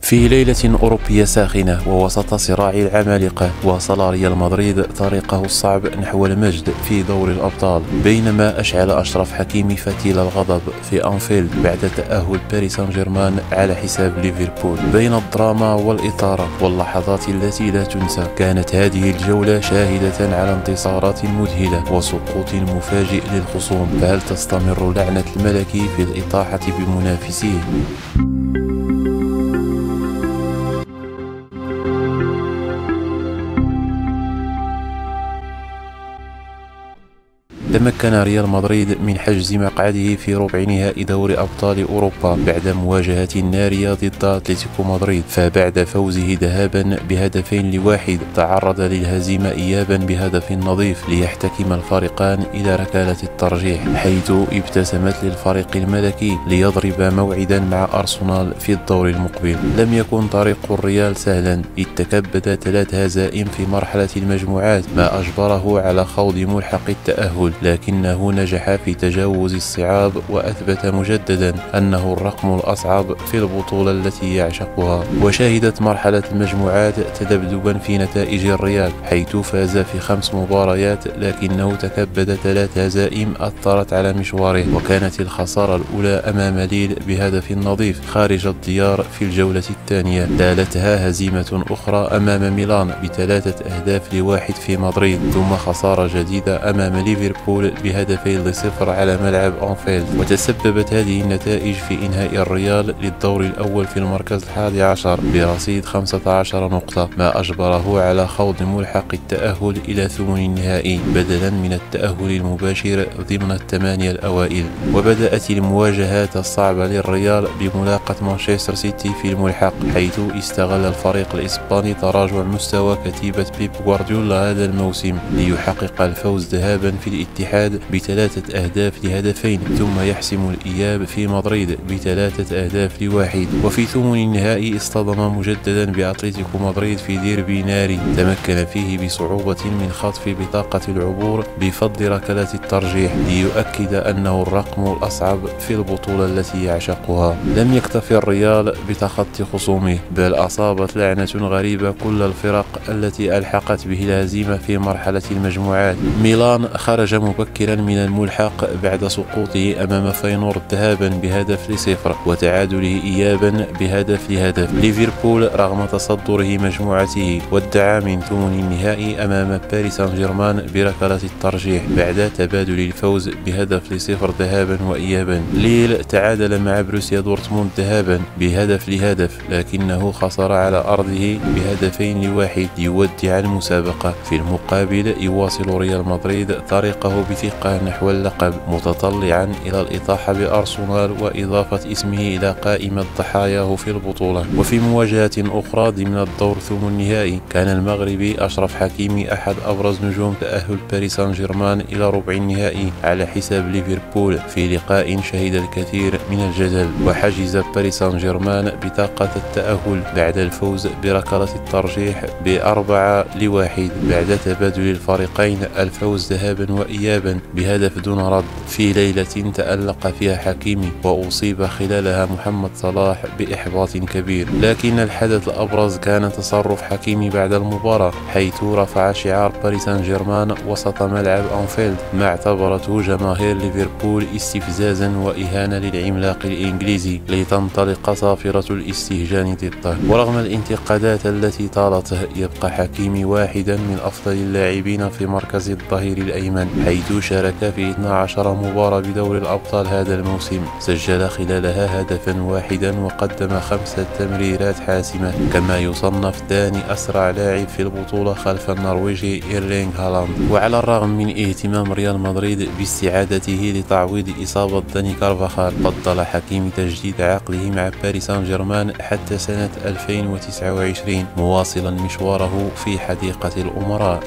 في ليلة أوروبية ساخنة ووسط صراع العمالقة، واصل ريال مدريد طريقه الصعب نحو المجد في دوري الأبطال، بينما أشعل أشرف حكيمي فتيل الغضب في أنفيلد بعد تأهل باريس سان جيرمان على حساب ليفربول. بين الدراما والإثارة واللحظات التي لا تنسى، كانت هذه الجولة شاهدة على انتصارات مذهلة وسقوط مفاجئ للخصوم. فهل تستمر لعنة الملكي في الإطاحة بمنافسيه؟ تمكن ريال مدريد من حجز مقعده في ربع نهائي دوري أبطال أوروبا بعد مواجهة نارية ضد أتلتيكو مدريد، فبعد فوزه ذهابا ب2-1 تعرض للهزيمة إيابا بهدف نظيف ليحتكم الفريقان إلى ركلة الترجيح، حيث ابتسمت للفريق الملكي ليضرب موعدا مع أرسنال في الدور المقبل. لم يكن طريق الريال سهلا، إذ تكبد 3 هزائم في مرحلة المجموعات، ما أجبره على خوض ملحق التأهل، لكنه نجح في تجاوز الصعاب وأثبت مجددا أنه الرقم الأصعب في البطولة التي يعشقها. وشهدت مرحلة المجموعات تذبذبا في نتائج الريال، حيث فاز في 5 مباريات، لكنه تكبد 3 هزائم أثرت على مشواره، وكانت الخسارة الأولى أمام ليل بهدف نظيف خارج الديار في الجولة الثانية، تالتها هزيمة أخرى أمام ميلان ب3-1 في مدريد، ثم خسارة جديدة أمام ليفربول ب2-0 على ملعب أنفيلد. وتسببت هذه النتائج في إنهاء الريال للدور الأول في المركز 11 برصيد 15 نقطة، ما أجبره على خوض ملحق التأهل إلى ثمن النهائي بدلا من التأهل المباشر ضمن ال8 الأوائل. وبدأت المواجهات الصعبة للريال بملاقاة مانشستر سيتي في الملحق، حيث استغل الفريق الإسباني تراجع مستوى كتيبة بيب غوارديولا هذا الموسم ليحقق الفوز ذهابا في الاتحاد ب3-2 ثم يحسم الإياب في مدريد ب3-1. وفي ثمن النهائي اصطدم مجددا بأتلتيكو مدريد في ديربي ناري، تمكن فيه بصعوبة من خطف بطاقة العبور بفضل ركلة الترجيح ليؤكد أنه الرقم الأصعب في البطولة التي يعشقها. لم يكتفي الريال بتخطي خصومه، بل أصابت لعنة غريبة كل الفرق التي ألحقت به الهزيمة في مرحلة المجموعات. ميلان خرج مبكرا من الملحق بعد سقوطه أمام فاينورد ذهابا ب0-0 وتعادله إيابا ب0-0. ليفربول رغم تصدره مجموعته ودع من ثمن النهائي أمام باريس سان جيرمان بركلة الترجيح بعد تبادل الفوز ب0-0 ذهابا وإيابا. ليل تعادل مع بروسيا دورتموند ذهابا ب0-0، لكنه خسر على أرضه ب2-1 ليودع المسابقة. في المقابل يواصل ريال مدريد طريقه بثقة نحو اللقب، متطلعا إلى الإطاحة بأرسنال وإضافة اسمه إلى قائمة ضحاياه في البطولة. وفي مواجهة أخرى ضمن الدور ثم النهائي، كان المغربي أشرف حكيمي أحد أبرز نجوم تأهل باريس سان جيرمان إلى ربع النهائي على حساب ليفربول في لقاء شهد الكثير من الجدل. وحجز باريس سان جيرمان بطاقة التأهل بعد الفوز بركلة الترجيح ب4-1 بعد تبادل الفريقين الفوز ذهابا وإيابا بهدف دون رد، في ليلة تألق فيها حكيمي وأصيب خلالها محمد صلاح بإحباط كبير. لكن الحدث الأبرز كان تصرف حكيمي بعد المباراة، حيث رفع شعار باريس سان جيرمان وسط ملعب أنفيلد، ما اعتبرته جماهير ليفربول استفزازا وإهانة للعملاق الإنجليزي، لتنطلق صافرة الاستهجان ضده. ورغم الانتقادات التي طالته، يبقى حكيمي واحدا من أفضل اللاعبين في مركز الظهير الأيمن، حيث شارك في 12 مباراة بدوري الأبطال هذا الموسم، سجل خلالها هدفا واحدا وقدم 5 تمريرات حاسمة، كما يصنف ثاني أسرع لاعب في البطولة خلف النرويجي إيرلينغ هالاند. وعلى الرغم من اهتمام ريال مدريد باستعادته لتعويض إصابة داني كارفاخال، فضل حكيمي تجديد عقده مع باريس سان جيرمان حتى سنة 2029، مواصلا مشواره في حديقة الأمراء.